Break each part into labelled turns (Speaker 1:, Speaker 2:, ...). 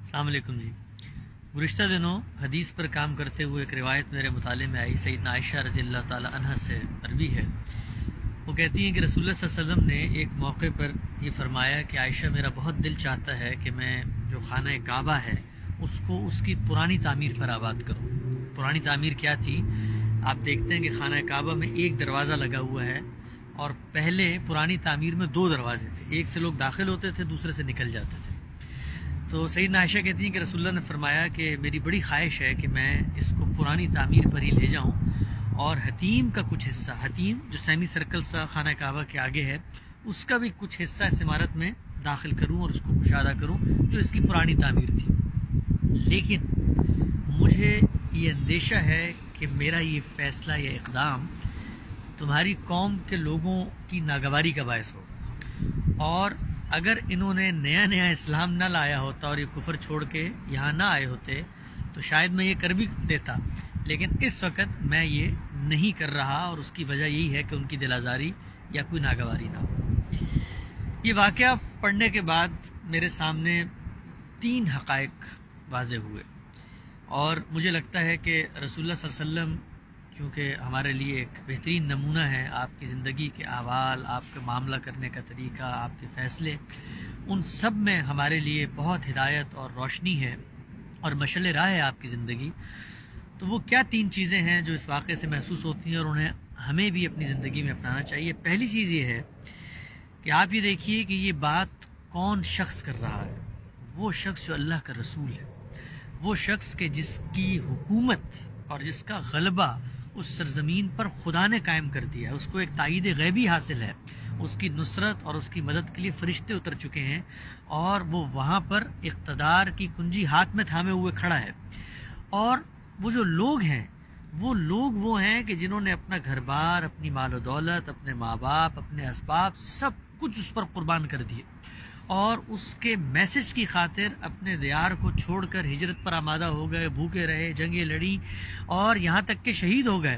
Speaker 1: السلام علیکم جی۔ گزشتہ دنوں حدیث پر کام کرتے ہوئے ایک روایت میرے مطالعے میں آئی، سیدنا عائشہ رضی اللہ تعالی عنہ سے مروی ہے۔ وہ کہتی ہیں کہ رسول اللہ صلی اللہ علیہ وسلم نے ایک موقع پر یہ فرمایا کہ عائشہ میرا بہت دل چاہتا ہے کہ میں جو خانہ کعبہ ہے اس کو اس کی پرانی تعمیر پر آباد کروں۔ پرانی تعمیر کیا تھی؟ آپ دیکھتے ہیں کہ خانہ کعبہ میں ایک دروازہ لگا ہوا ہے، اور پہلے پرانی تعمیر میں 2 دروازے تھے، ایک سے لوگ داخل ہوتے تھے، دوسرے سے نکل جاتے تھے۔ تو سیدنا عائشہ کہتی ہیں کہ رسول اللہ نے فرمایا کہ میری بڑی خواہش ہے کہ میں اس کو پرانی تعمیر پر ہی لے جاؤں، اور حتیم کا کچھ حصہ، حتیم جو سیمی سرکل سا خانہ کعبہ کے آگے ہے، اس کا بھی کچھ حصہ اس عمارت میں داخل کروں اور اس کو کشادہ کروں جو اس کی پرانی تعمیر تھی۔ لیکن مجھے یہ اندیشہ ہے کہ میرا یہ فیصلہ یا اقدام تمہاری قوم کے لوگوں کی ناگواری کا باعث ہوگا، اور اگر انہوں نے نیا اسلام نہ لایا ہوتا اور یہ کفر چھوڑ کے یہاں نہ آئے ہوتے تو شاید میں یہ کر بھی دیتا، لیکن اس وقت میں یہ نہیں کر رہا، اور اس کی وجہ یہی ہے کہ ان کی دل آزاری یا کوئی ناگواری نہ ہو۔ یہ واقعہ پڑھنے کے بعد میرے سامنے 3 حقائق واضح ہوئے، اور مجھے لگتا ہے کہ رسول اللہ صلی اللہ علیہ وسلم چونکہ ہمارے لیے ایک بہترین نمونہ ہے، آپ کی زندگی کے احوال، آپ کے معاملہ کرنے کا طریقہ، آپ کے فیصلے، ان سب میں ہمارے لیے بہت ہدایت اور روشنی ہے اور مشعل راہ ہے آپ کی زندگی۔ تو وہ کیا 3 چیزیں ہیں جو اس واقعے سے محسوس ہوتی ہیں اور انہیں ہمیں بھی اپنی زندگی میں اپنانا چاہیے؟ پہلی چیز یہ ہے کہ آپ یہ دیکھیے کہ یہ بات کون شخص کر رہا ہے۔ وہ شخص جو اللہ کا رسول ہے، وہ شخص کہ جس کی حکومت اور جس کا غلبہ اس سرزمین پر خدا نے قائم کر دیا ہے، اس کو ایک تائید غیبی حاصل ہے، اس کی نصرت اور اس کی مدد کے لیے فرشتے اتر چکے ہیں، اور وہ وہاں پر اقتدار کی کنجی ہاتھ میں تھامے ہوئے کھڑا ہے۔ اور وہ جو لوگ ہیں وہ ہیں کہ جنہوں نے اپنا گھر بار، اپنی مال و دولت، اپنے ماں باپ، اپنے اسباب، سب کچھ اس پر قربان کر دیے، اور اس کے میسج کی خاطر اپنے دیار کو چھوڑ کر ہجرت پر آمادہ ہو گئے، بھوکے رہے، جنگیں لڑی، اور یہاں تک کہ شہید ہو گئے۔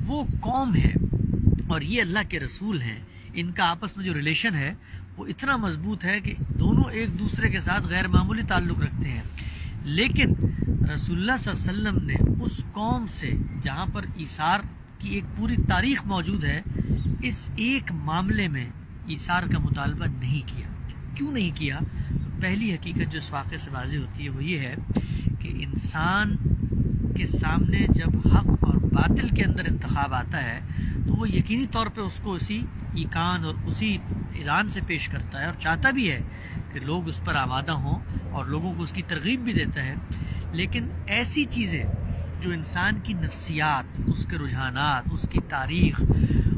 Speaker 1: وہ قوم ہے اور یہ اللہ کے رسول ہیں، ان کا آپس میں جو ریلیشن ہے وہ اتنا مضبوط ہے کہ دونوں ایک دوسرے کے ساتھ غیر معمولی تعلق رکھتے ہیں۔ لیکن رسول اللہ صلی اللہ علیہ وسلم نے اس قوم سے جہاں پر ایثار کی ایک پوری تاریخ موجود ہے، اس ایک معاملے میں ایثار کا مطالبہ نہیں کیا۔ کیوں نہیں کیا؟ تو پہلی حقیقت جو اس واقعے سے واضح ہوتی ہے وہ یہ ہے کہ انسان کے سامنے جب حق اور باطل کے اندر انتخاب آتا ہے تو وہ یقینی طور پہ اس کو اسی ایقان اور اسی اذعان سے پیش کرتا ہے، اور چاہتا بھی ہے کہ لوگ اس پر آمادہ ہوں اور لوگوں کو اس کی ترغیب بھی دیتا ہے۔ لیکن ایسی چیزیں جو انسان کی نفسیات، اس کے رجحانات، اس کی تاریخ،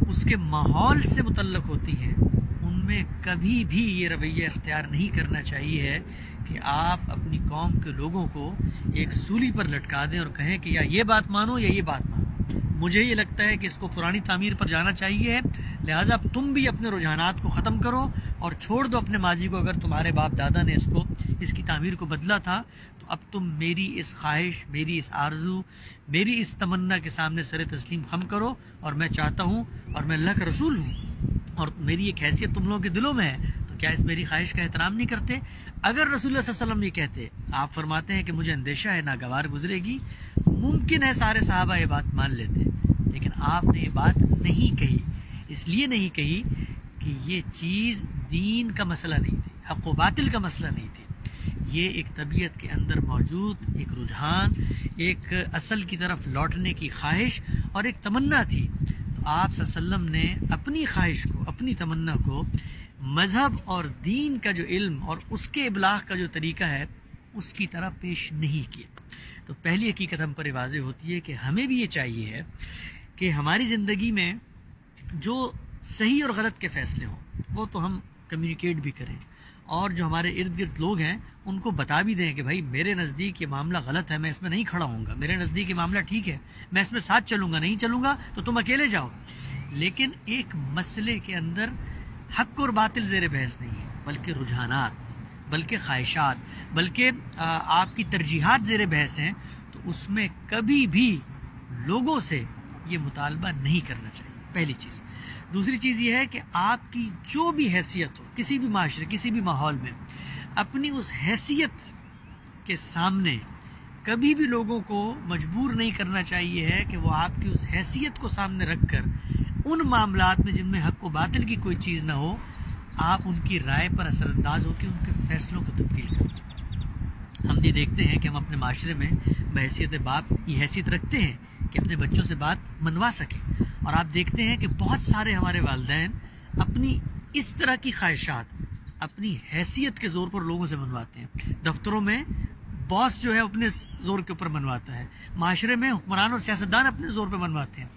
Speaker 1: اس کے ماحول سے متعلق ہوتی ہیں، ان میں کبھی بھی یہ رویہ اختیار نہیں کرنا چاہیے ہے کہ آپ اپنی قوم کے لوگوں کو ایک سولی پر لٹکا دیں اور کہیں کہ یا یہ بات مانو یا یہ بات مانو۔ مجھے یہ لگتا ہے کہ اس کو پرانی تعمیر پر جانا چاہیے، لہٰذا تم بھی اپنے رجحانات کو ختم کرو اور چھوڑ دو اپنے ماضی کو۔ اگر تمہارے باپ دادا نے اس کی تعمیر کو بدلا تھا تو اب تم میری اس خواہش، میری اس آرزو، میری اس تمنا کے سامنے سر تسلیم خم کرو، اور میں چاہتا ہوں، اور میں اللہ کا رسول ہوں، اور میری ایک حیثیت تم لوگوں کے دلوں میں ہے، تو کیا اس میری خواہش کا احترام نہیں کرتے؟ اگر رسول اللہ صلی اللہ علیہ وسلم یہ کہتے، آپ فرماتے ہیں کہ مجھے اندیشہ ہے ناگوار گزرے گی، ممکن ہے سارے صحابہ یہ بات مان لیتے، لیکن آپ نے یہ بات نہیں کہی۔ اس لیے نہیں کہی کہ یہ چیز دین کا مسئلہ نہیں تھی، حق و باطل کا مسئلہ نہیں تھی، یہ ایک طبیعت کے اندر موجود ایک رجحان، ایک اصل کی طرف لوٹنے کی خواہش اور ایک تمنا تھی۔ تو آپ صلی اللہ علیہ وسلم نے اپنی خواہش کو، اپنی تمنا کو مذہب اور دین کا جو علم اور اس کے ابلاغ کا جو طریقہ ہے اس کی طرح پیش نہیں کیا۔ تو پہلی حقیقت ہم پر واضح ہوتی ہے کہ ہمیں بھی یہ چاہیے ہے کہ ہماری زندگی میں جو صحیح اور غلط کے فیصلے ہوں وہ تو ہم کمیونیکیٹ بھی کریں، اور جو ہمارے ارد گرد لوگ ہیں ان کو بتا بھی دیں کہ بھائی میرے نزدیک یہ معاملہ غلط ہے، میں اس میں نہیں کھڑا ہوں گا، میرے نزدیک یہ معاملہ ٹھیک ہے، میں اس میں ساتھ چلوں گا، نہیں چلوں گا تو تم اکیلے جاؤ۔ لیکن ایک مسئلے کے اندر حق اور باطل زیر بحث نہیں ہے، بلکہ رجحانات، بلکہ خواہشات، بلکہ آپ کی ترجیحات زیر بحث ہیں، تو اس میں کبھی بھی لوگوں سے یہ مطالبہ نہیں کرنا چاہیے، پہلی چیز۔ دوسری چیز یہ ہے کہ آپ کی جو بھی حیثیت ہو کسی بھی معاشرے، کسی بھی ماحول میں، اپنی اس حیثیت کے سامنے کبھی بھی لوگوں کو مجبور نہیں کرنا چاہیے ہے کہ وہ آپ کی اس حیثیت کو سامنے رکھ کر ان معاملات میں جن میں حق و باطل کی کوئی چیز نہ ہو آپ ان کی رائے پر اثر انداز ہو کے ان کے فیصلوں کو تبدیل کریں۔ ہم یہ دیکھتے ہیں کہ ہم اپنے معاشرے میں بحیثیت باپ یہ حیثیت رکھتے ہیں کہ اپنے بچوں سے بات منوا سکیں، اور آپ دیکھتے ہیں کہ بہت سارے ہمارے والدین اپنی اس طرح کی خواہشات اپنی حیثیت کے زور پر لوگوں سے منواتے ہیں۔ دفتروں میں باس جو ہے اپنے زور کے اوپر منواتا ہے، معاشرے میں حکمران اور سیاستدان اپنے زور پہ منواتے ہیں،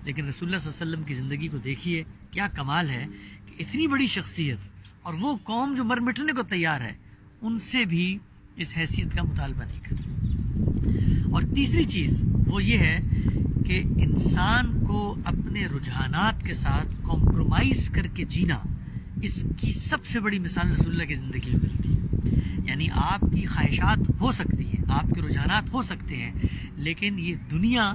Speaker 1: لیکن رسول اللہ صلی اللہ علیہ وسلم کی زندگی کو دیکھیے، کیا کمال ہے کہ اتنی بڑی شخصیت اور وہ قوم جو مر مٹنے کو تیار ہے ان سے بھی اس حیثیت کا مطالبہ نہیں کرتی۔ اور تیسری چیز وہ یہ ہے کہ انسان کو اپنے رجحانات کے ساتھ کمپرومائز کر کے جینا، اس کی سب سے بڑی مثال رسول اللہ کی زندگی میں ملتی ہے۔ یعنی آپ کی خواہشات ہو سکتی ہیں، آپ کے رجحانات ہو سکتے ہیں، لیکن یہ دنیا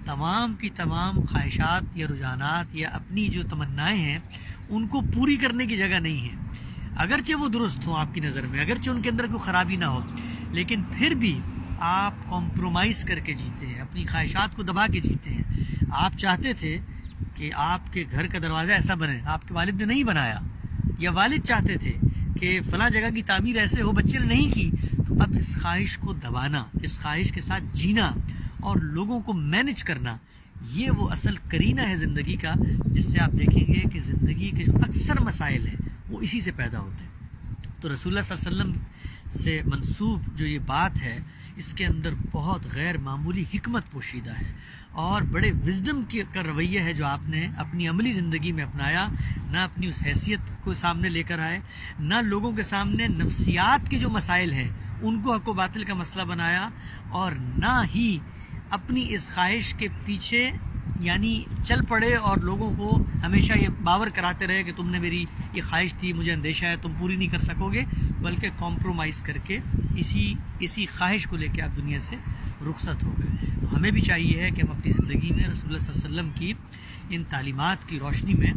Speaker 1: تمام کی تمام خواہشات یا رجحانات یا اپنی جو تمنائیں ہیں ان کو پوری کرنے کی جگہ نہیں ہے۔ اگرچہ وہ درست ہوں آپ کی نظر میں، اگرچہ ان کے اندر کوئی خرابی نہ ہو، لیکن پھر بھی آپ کمپرومائز کر کے جیتے ہیں، اپنی خواہشات کو دبا کے جیتے ہیں۔ آپ چاہتے تھے کہ آپ کے گھر کا دروازہ ایسا بنے، آپ کے والد نے نہیں بنایا، یا والد چاہتے تھے کہ فلاں جگہ کی تعمیر ایسے ہو، بچے نے نہیں کی، تو اب اس خواہش کو دبانا، اس خواہش کے ساتھ جینا اور لوگوں کو مینج کرنا، یہ وہ اصل کرینہ ہے زندگی کا، جس سے آپ دیکھیں گے کہ زندگی کے جو اکثر مسائل ہیں وہ اسی سے پیدا ہوتے ہیں۔ تو رسول اللہ صلی اللہ علیہ وسلم سے منسوب جو یہ بات ہے، اس کے اندر بہت غیر معمولی حکمت پوشیدہ ہے، اور بڑے وزڈم کا رویہ ہے جو آپ نے اپنی عملی زندگی میں اپنایا۔ نہ اپنی اس حیثیت کو سامنے لے کر آئے، نہ لوگوں کے سامنے نفسیات کے جو مسائل ہیں ان کو حق و باطل کا مسئلہ بنایا، اور نہ ہی اپنی اس خواہش کے پیچھے یعنی چل پڑے اور لوگوں کو ہمیشہ یہ باور کراتے رہے کہ تم نے میری یہ خواہش تھی، مجھے اندیشہ ہے تم پوری نہیں کر سکو گے، بلکہ کمپرومائز کر کے اسی خواہش کو لے کے آپ دنیا سے رخصت ہو گئے۔ تو ہمیں بھی چاہیے ہے کہ ہم اپنی زندگی میں رسول اللہ صلی اللہ علیہ وسلم کی ان تعلیمات کی روشنی میں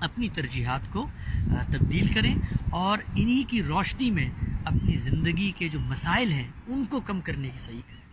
Speaker 1: اپنی ترجیحات کو تبدیل کریں، اور انہی کی روشنی میں اپنی زندگی کے جو مسائل ہیں ان کو کم کرنے کی صحیح کریں۔